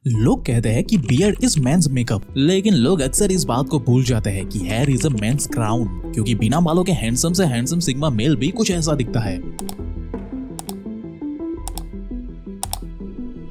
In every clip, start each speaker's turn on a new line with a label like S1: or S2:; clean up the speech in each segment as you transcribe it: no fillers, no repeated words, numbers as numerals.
S1: लोग कहते हैं कि बियर्ड इज मेंस मेकअप, लेकिन लोग अक्सर इस बात को भूल जाते हैं कि hair is a men's crown, क्योंकि बिना बालों के हैंडसम से हैंडसम सिग्मा मेल भी कुछ ऐसा दिखता है।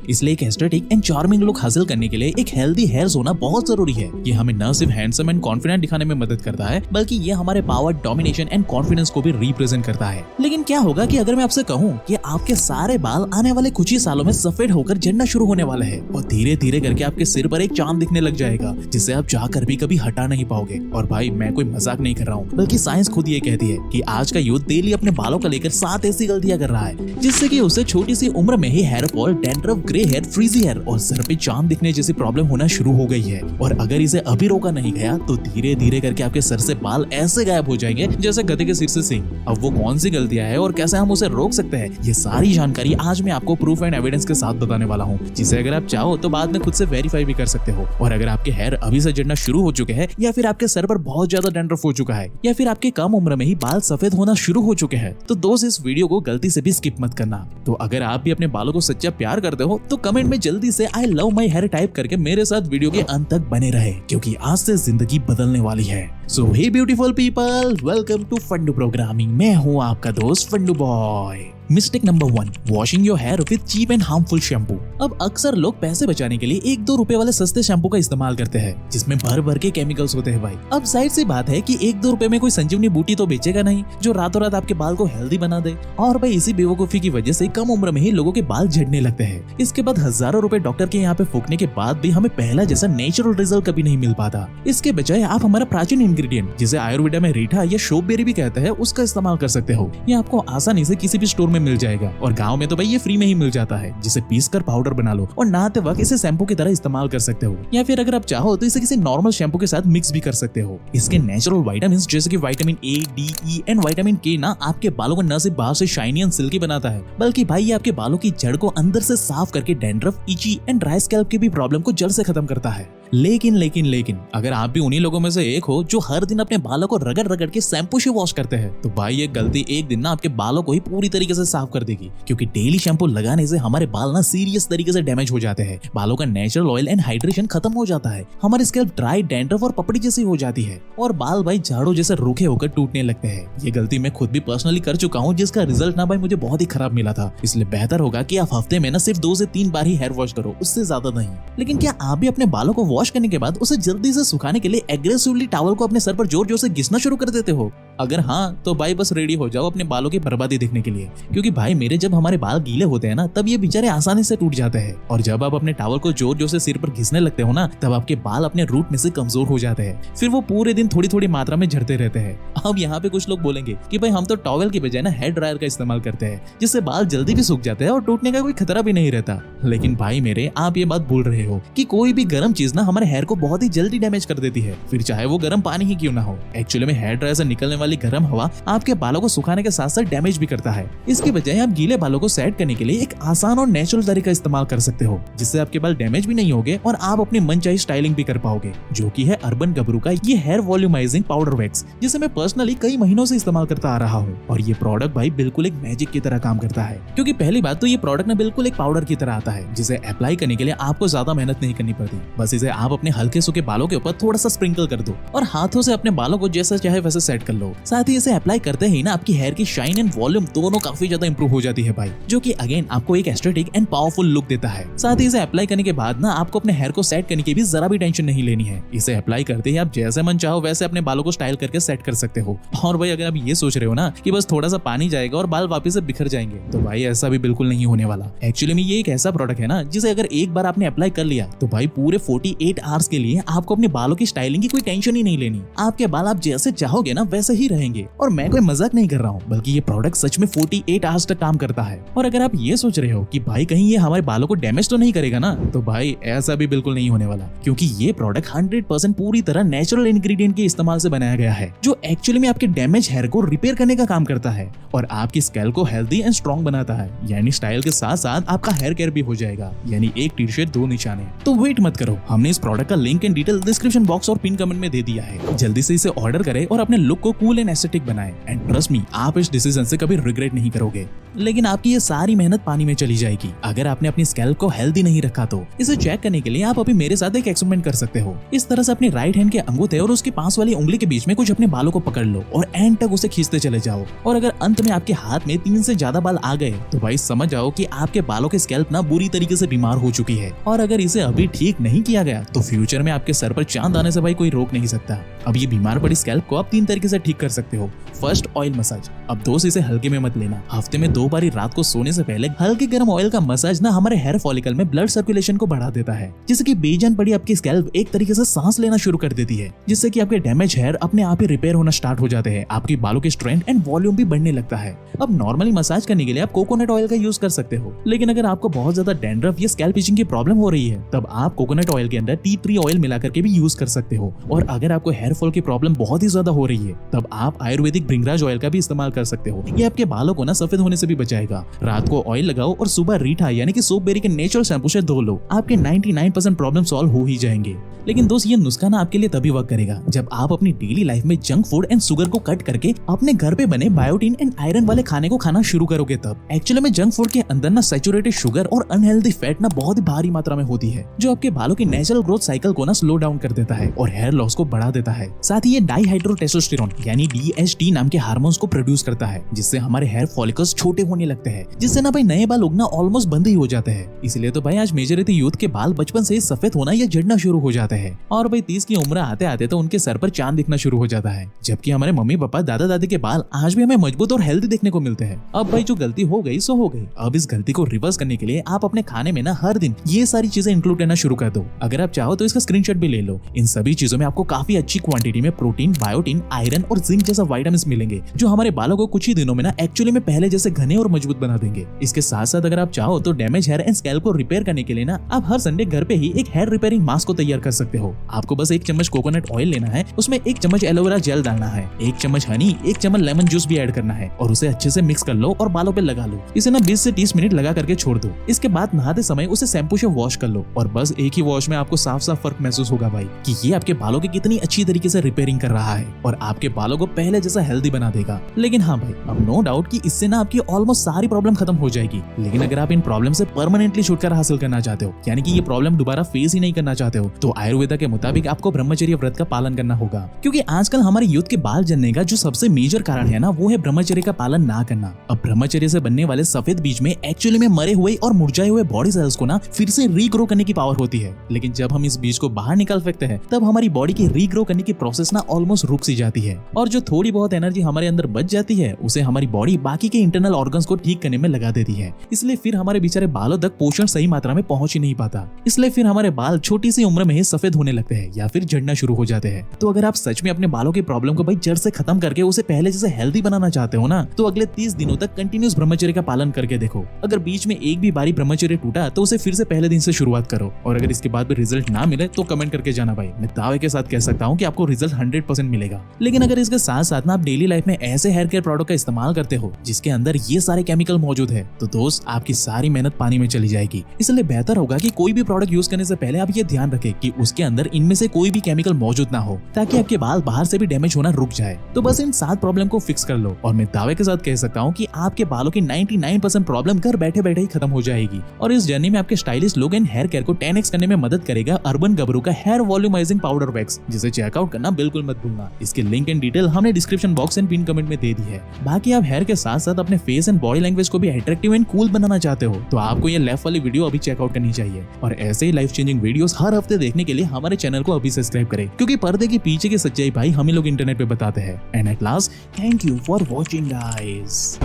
S1: इसलिए एक एस्थेटिक एंड चार्मिंग लुक हासिल करने के लिए एक हेल्दी हेयर्स होना बहुत जरूरी है। ये हमें न सिर्फ हैंडसम एंड कॉन्फिडेंट दिखाने में मदद करता है, बल्कि ये हमारे पावर, डोमिनेशन एंड कॉन्फिडेंस को भी रिप्रेजेंट करता है। लेकिन क्या होगा कि अगर मैं आपसे कहूँ कि आपके सारे बाल आने वाले कुछ ही सालों में सफेद होकर झड़ना शुरू होने वाले हैं और धीरे धीरे करके आपके सिर पर एक चांद दिखने लग जाएगा, जिसे आप चाहकर भी कभी हटा नहीं पाओगे। और भाई, मैं कोई मजाक नहीं कर रहा हूँ, बल्कि साइंस खुद ये कहती है कि आज का यूथ डेली अपने बालों को लेकर 7 ऐसी गलतियां कर रहा है, जिससे कि उसे छोटी सी उम्र में ही hair fall, dandruff, grey hair, frizzy hair और सर पे चांद दिखने जैसी प्रॉब्लम होना शुरू हो गई है। और अगर इसे अभी रोका नहीं गया तो धीरे धीरे करके आपके सर से बाल ऐसे गायब हो जाएंगे जैसे गधे के सिर से सींग। अब वो कौन सी गलतियां है और कैसे हम उसे रोक सकते हैं, ये सारी जानकारी आज मैं आपको प्रूफ एंड एविडेंस के साथ बताने वाला हूँ, जिसे अगर आप चाहो तो बाद में खुद से वेरीफाई भी कर सकते हो। और अगर आपके हेयर अभी से झड़ना शुरू हो चुके हैं, या फिर आपके सर पर बहुत ज्यादा डैंड्रफ हो चुका है, या फिर आपके कम उम्र में ही बाल सफेद होना शुरू हो चुके हैं, तो दोस्त इस वीडियो को गलती से भी स्किप मत करना। तो अगर आप भी अपने बालों को सच्चा प्यार करते हो तो कमेंट में जल्दी से I love my hair type करके मेरे साथ वीडियो के अंत तक बने रहे, क्योंकि आज से जिंदगी बदलने वाली है। So hey beautiful people, welcome to Fundoo programming. मैं हूँ आपका दोस्त Fundoo boy. Mistake number 1, washing your hair with cheap and harmful shampoo. अब अक्सर लोग पैसे बचाने के लिए 1-2 रुपए वाले सस्ते शैम्पू का इस्तेमाल करते हैं, जिसमें भर भर के केमिकल्स होते हैं भाई। अब जाहिर सी बात है कि 1-2 रुपए में कोई संजीवनी बूटी तो बेचेगा नहीं, जो रातों रात आपके बाल को हेल्दी बना दे। और भाई, इसी बेवकूफी की वजह से कम उम्र में ही लोगों के बाल झड़ने लगते हैं। इसके बाद हजारों रुपए डॉक्टर के यहाँ पे फूकने के बाद भी हमें पहला जैसा नेचुरल रिजल्ट कभी नहीं मिल पाता। इसके बजाय आप हमारा प्राचीन इंग्रेडिएंट, जिसे आयुर्वेदा में रीठा या शोपबेरी भी कहते हैं, उसका इस्तेमाल कर सकते हो। ये आपको आसानी से किसी भी स्टोर में मिल जाएगा, और गांव में तो भाई ये फ्री में ही मिल जाता है, जिसे पीस कर पाउडर बना लो और नहाते वक्त इसे शैम्पू की तरह इस्तेमाल कर सकते हो। या फिर अगर आप चाहो तो इसे किसी नॉर्मल शैम्पू के साथ मिक्स भी कर सकते हो। इसके नेचुरल विटामिन जैसे कि vitamin A, D, E and vitamin के ना आपके बालों को न सिर्फ बाहर से शाइनी एंड सिल्की बनाता है, बल्कि भाई ये आपके बालों की जड़ को अंदर से साफ करके डैंड्रफ, इची एंड ड्राई स्कैल्प की भी प्रॉब्लम को जड़ से खत्म करता है। लेकिन अगर आप भी उन्हीं लोगों में से एक हो जो हर दिन अपने बालों को रगड़ रगड़ के शैम्पू से वॉश करते हैं, तो भाई ये गलती एक दिन ना आपके बालों को ही पूरी तरीके से साफ कर देगी। क्योंकि डेली शैम्पू लगाने से हमारे बाल ना सीरियस तरीके से डैमेज हो जाते हैं, बालों का नेचुरल ऑयल एंड हाइड्रेशन खत्म हो जाता है, हमारी स्कैल्प ड्राई, डैंड्रफ और पपड़ी जैसी हो जाती है, और बाल भाई झाड़ू जैसे रूखे होकर टूटने लगते हैं। ये गलती मैं खुद भी पर्सनली कर चुका हूँ, जिसका रिजल्ट ना भाई मुझे बहुत ही खराब मिला था। इसलिए बेहतर होगा कि आप हफ्ते में ना सिर्फ 2 से 3 बार ही हेयर वॉश करो, उससे ज्यादा नहीं। लेकिन क्या आप भी अपने बालों को वॉश करने के बाद उसे जल्दी से सुखाने के लिए एग्रेसिवली टॉवल को अपने सर पर जोर जोर से घिसना शुरू कर देते हो? अगर हाँ, तो भाई बस रेडी हो जाओ अपने बालों की बर्बादी देखने के लिए। क्योंकि भाई मेरे, जब हमारे बाल गीले होते हैं ना, तब ये बेचारे आसानी से टूट जाते हैं, और जब आप अपने टॉवल को जोर जोर से सिर पर घिसने लगते हो ना, तब आपके बाल अपने रूट में से कमजोर हो जाते हैं। फिर वो पूरे दिन थोड़ी थोड़ी मात्रा में झड़ते रहते हैं। अब यहाँ पे कुछ लोग बोलेंगे कि भाई हम तो टॉवल की बजाय ना हेयर ड्रायर का इस्तेमाल करते हैं, जिससे बाल जल्दी भी सूख जाते हैं और टूटने का कोई खतरा भी नहीं रहता। लेकिन भाई मेरे, आप ये बात भूल रहे हो कि कोई भी गर्म चीज ना हमारे हेयर को बहुत ही जल्दी डैमेज कर देती है, फिर चाहे वो गर्म पानी ही क्यों ना हो। एक्चुअली में हेयर ड्रायर से निकलने वाली गर्म हवा आपके बालों को सुखाने के साथ साथ डैमेज भी करता है। इसके बजाय आप गीले बालों को सेट करने के लिए एक आसान और नेचुरल तरीका इस्तेमाल कर सकते हो, जिससे आपके बाल डैमेज भी नहीं होंगे और आप अपनी मनचाही स्टाइलिंग भी कर पाओगे, जो कि है अर्बन गबरू का ये हेयर वॉल्यूमाइजिंग पाउडर वैक्स, जिसे मैं पर्सनली कई महीनों से इस्तेमाल करता आ रहा हूँ। और ये प्रोडक्ट भाई बिल्कुल एक मैजिक की तरह काम करता है, क्योंकि पहली बात तो ये प्रोडक्ट ना बिल्कुल एक पाउडर की तरह आता है, जिसे अप्लाई करने के लिए आपको ज्यादा मेहनत नहीं करनी पड़ती। बस इसे आप अपने हल्के सूखे बालों के ऊपर थोड़ा सा स्प्रिंकल कर दो और हाथों से अपने बालों को जैसा चाहे वैसे सेट कर लो। साथ ही इसे अप्लाई करते ही ना आपकी हेयर की शाइन एंड वॉल्यूम दोनों काफी ज्यादा इंप्रूव हो जाती है भाई, जो कि अगेन आपको एक एस्थेटिक एंड पावरफुल लुक देता है। साथ ही इसे अप्लाई करने के बाद ना आपको अपने हेयर को सेट करने की भी जरा भी टेंशन नहीं लेनी है। इसे अप्लाई करते ही आप जैसे मन चाहो वैसे अपने बालों को स्टाइल करके सेट कर सकते हो। और भाई अगर आप ये सोच रहे हो ना कि बस थोड़ा सा पानी जाएगा और बाल वापस से बिखर जाएंगे, तो भाई ऐसा भी बिल्कुल नहीं होने वाला। एक्चुअली में ये एक ऐसा प्रोडक्ट है ना, जिसे अगर एक बार आपने अप्लाई कर लिया तो भाई पूरे 48 आवर्स के लिए आपको अपने बालों की स्टाइलिंग की कोई टेंशन ही नहीं लेनी। आपके बाल आप जैसे चाहोगे ना वैसे ही रहेंगे। और मैं कोई मजाक नहीं कर रहा हूँ, बल्कि ये प्रोडक्ट सच में 48 आवर्स तक काम करता है। और अगर आप ये सोच रहे हो कि भाई कहीं ये हमारे बालों को डैमेज तो नहीं करेगा ना, तो भाई ऐसा भी बिल्कुल नहीं होने वाला, क्योंकि ये प्रोडक्ट 100% पूरी तरह नेचुरल इंग्रेडिएंट के इस्तेमाल से बनाया गया है, जो एक्चुअली में आपके डैमेज हेयर को रिपेयर करने का काम करता है और आपकी स्कैल्प को हेल्दी एंड स्ट्रॉन्ग बनाता है। यानी स्टाइल के साथ साथ आपका हेयर केयर भी हो जाएगा, यानी एक टी शर्ट 2 निशाने। तो वेट मत करो, हमने इस प्रोडक्ट का link and detail description box और पिन कमेंट में दे दिया है। जल्दी से इसे ऑर्डर करें और अपने लुक को कूल कूल एंड एस्थेटिक बनाए। एंड ट्रस्ट मी, आप इस डिसीजन से कभी रिग्रेट नहीं करोगे। लेकिन आपकी ये सारी मेहनत पानी में चली जाएगी अगर आपने अपनी स्कैल्प को हेल्दी नहीं रखा तो। इसे चेक करने के लिए आप अभी मेरे साथ एक एक्सपेरिमेंट कर सकते हो। इस तरह से अपनी राइट हैंड के अंगूठे और उसकी पास वाली उंगली के बीच में कुछ अपने बालों को पकड़ लो और एंड तक उसे खींचते चले जाओ। और अगर अंत में आपके हाथ में 3 से ज्यादा बाल आ गए तो भाई समझ जाओ कि आपके बालों की स्कैल्प ना बुरी तरीके से बीमार हो चुकी है। और अगर इसे अभी ठीक नहीं किया गया तो फ्यूचर में आपके सर पर चांद आने से भाई कोई रोक नहीं सकता। अब ये बीमार पड़ी स्कैल्प को आप 3 तरीके से ठीक कर सकते हो। First, oil massage. अब दोस्त, इसे हल्के में मत लेना। हफ्ते में 2 बार रात को सोने से पहले हल्के गर्म ऑयल का मसाज ना हमारे हेयर फॉलिकल में ब्लड सर्कुलेशन को बढ़ा देता है, जिससे कि बेजान पड़ी आपकी स्कैल्प एक तरीके से सांस लेना शुरू कर देती है, जिससे कि आपके डैमेज हेयर अपने आप ही रिपेयर होना स्टार्ट हो जाते हैं। आपकी बालों की स्ट्रेंथ एंड वॉल्यूम भी बढ़ने लगता है। अब नॉर्मली मसाज करने के लिए आप कोकोनट ऑयल का यूज कर सकते हो, लेकिन अगर आपको बहुत ज्यादा डैंड्रफ या स्कैल्प इचिंग की प्रॉब्लम हो रही है तब आप कोकोनट ऑयल के अंदर टी ट्री ऑयल मिला करके भी यूज कर सकते हो। और अगर आपको हेयर फॉल की प्रॉब्लम बहुत ही ज्यादा हो रही है तब आप आयुर्वेदिक भृंगराज ऑयल का भी इस्तेमाल कर सकते हो। ये आपके बालों को ना सफेद होने से भी बचाएगा। रात को ऑयल लगाओ और सुबह रीठा यानी कि सोपबेरी के नेचुरल शैम्पू से धो लो। आपके 99% प्रॉब्लम सॉल्व हो ही जाएंगे। लेकिन दोस्त, ये नुस्खा ना आपके लिए तभी वर्क करेगा जब आप अपनी डेली लाइफ में जंक फूड एंड शुगर को कट करके अपने घर पे बने बायोटीन एंड आयरन वाले खाने को खाना शुरू करोगे तब। एक्चुअली में जंक फूड के अंदर ना सैचुरेटेड शुगर और अनहेल्दी फैट ना बहुत ही भारी मात्रा में होती है, जो आपके बालों की नेचुरल ग्रोथ साइकिल को ना स्लो डाउन कर देता है और हेयर लॉस को बढ़ा देता है। साथ ही ये डाईहाइड्रोटेस्टोस्टेरोन यानी DHT नाम के हार्मोन्स को प्रोड्यूस करता है, जिससे हमारे हेयर फॉलिकल्स छोटे होने लगते हैं, जिससे ना भाई नए बाल उगना ऑलमोस्ट बंद ही हो जाते हैं। इसलिए तो भाई आज मेजॉरिटी यूथ के बाल बचपन से ही सफेद होना या झड़ना शुरू हो जाते हैं। और भाई 30 की उम्र आते आते तो उनके सर पर चांद दिखना शुरू हो जाता है, जबकि हमारे मम्मी पापा दादा दादी के बाल आज भी हमें मजबूत और हेल्दी देखने को मिलते हैं। अब भाई जो गलती हो गई सो हो गई। अब इस गलती को रिवर्स करने के लिए आप अपने खाने में ना हर दिन ये सारी चीजें इंक्लूड करना शुरू कर दो। अगर आप चाहो तो इसका स्क्रीनशॉट भी ले लो। इन सभी चीजों में आपको काफी अच्छी क्वांटिटी में प्रोटीन, बायोटीन, आयरन और जिंक जैसा विटामिन मिलेंगे, जो हमारे बालों को कुछ ही दिनों में ना एक्चुअली में पहले जैसे घने और मजबूत बना देंगे। इसके साथ साथ अगर आप चाहो तो डैमेज हेयर एंड स्कैल्प को रिपेयर करने के लिए ना आप हर संडे घर पे ही एक हेयर रिपेयरिंग मास्क को तैयार कर सकते हो। आपको बस 1 चम्मच कोकोनट ऑयल लेना है, उसमें 1 चम्मच एलोवेरा जेल डालना है, 1 चम्मच हनी, 1 चम्मच लेमन जूस भी ऐड करना है और उसे अच्छे से मिक्स कर लो और बालों पे लगा लो। इसे ना 20 से 30 मिनट लगा करके छोड़ दो। इसके बाद नहाते समय उसे शैम्पू से वॉश कर लो और बस एक ही वॉश में आपको साफ साफ फर्क महसूस होगा भाई कि ये आपके बालों की कितनी अच्छी तरीके से रिपेयरिंग कर रहा है और आपके बालों को पहले जैसा हेल्दी बना देगा। लेकिन हाँ भाई, अब नो डाउट कि इससे ना आपकी ऑलमोस्ट सारी प्रॉब्लम खत्म हो जाएगी। लेकिन अगर आप इन प्रॉब्लम से परमानेंटली छुटकारा हासिल करना चाहते हो, यानी कि ये प्रॉब्लम दोबारा फेस ही नहीं करना चाहते हो, तो आयुर्वेदा के मुताबिक आपको ब्रह्मचर्य व्रत का पालन करना होगा। क्योंकि आजकल हमारे यूथ के बाल जलने का जो सबसे मेजर कारण है ना, वो है ब्रह्मचर्य का पालन ना करना। अब ब्रह्मचर्य से बनने वाले सफेद बीज में एक्चुअली में मरे हुए और मुरझाए हुए बॉडी सेल्स को ना फिर से रीग्रो करने की पावर होती है। लेकिन जब हम इस बीज को बाहर निकाल फेंकते हैं तब हमारी बॉडी की रीग्रो करने की प्रोसेस ना ऑलमोस्ट रुक सी जाती है और जो थोड़ी बहुत एनर्जी हमारे अंदर बच जाती है उसे हमारी बॉडी बाकी के इंटरनल ऑर्गन्स को ठीक करने में लगा देती है। इसलिए फिर हमारे बेचारे बालों तक पोषण सही मात्रा में पहुंच ही नहीं पाता। इसलिए फिर हमारे बाल छोटी सी उम्र में ही सफेद होने लगते हैं या फिर झड़ना शुरू हो जाते हैं। तो अगर आप सच में अपने बालों की प्रॉब्लम को भाई जड़ से खत्म करके उसे पहले जैसे हेल्दी बनाना चाहते हो ना, तो अगले 30 दिनों तक कंटिन्यूस ब्रह्मचर्य का पालन करके देखो। अगर बीच में एक भी बारी ब्रह्मचर्य टूटा तो उसे फिर से पहले दिन से शुरुआत करो और अगर इसके बाद भी रिजल्ट ना मिले तो कमेंट करके जाना भाई। मैं दावे के साथ कह सकता हूँ कि आपको रिजल्ट 100% मिलेगा। लेकिन अगर इसके साथ साथ ना आप डेली लाइफ में ऐसे हेयर केयर प्रोडक्ट का इस्तेमाल करते हो जिसके अंदर ये सारे केमिकल मौजूद है, तो दोस्त आपकी सारी मेहनत पानी में चली जाएगी। इसलिए बेहतर होगा कि कोई भी प्रोडक्ट यूज करने से पहले आप ये ध्यान रखें कि उसके अंदर इनमें से कोई भी केमिकल मौजूद ना हो, ताकि आपके बाल बाहर से भी डैमेज होना रुक जाए। तो बस इन 7 प्रॉब्लम को फिक्स कर लो और मैं दावे के साथ कह सकता हूँ कि आपके बालों की 99% प्रॉब्लम घर बैठे बैठे ही खत्म हो जाएगी। और इस जर्नी में आपके stylish look and hair care को 10x करने में मदद करेगा अर्बन गबरू का हेयर वॉल्यूमाइजिंग पाउडर वैक्स, जिसे चेकआउट करना बिल्कुल मत भूलना। इसके लिंक एंड डिटेल हमने description box and pin comment में दे दी है। बाकी आप हेयर के साथ साथ अपने फेस एंड बॉडी लैंग्वेज को भी अट्रैक्टिव एंड कूल बनाना चाहते हो तो आपको ये लेफ्ट वाली वीडियो अभी चेकआउट करनी चाहिए। और ऐसे ही लाइफ चेंजिंग वीडियोस हर हफ्ते देखने के लिए हमारे चैनल को अभी सब्सक्राइब करें, क्योंकि पर्दे के पीछे की सच्चाई भाई हम ही लोग इंटरनेट पे बताते हैं। And at last, thank you for watching guys.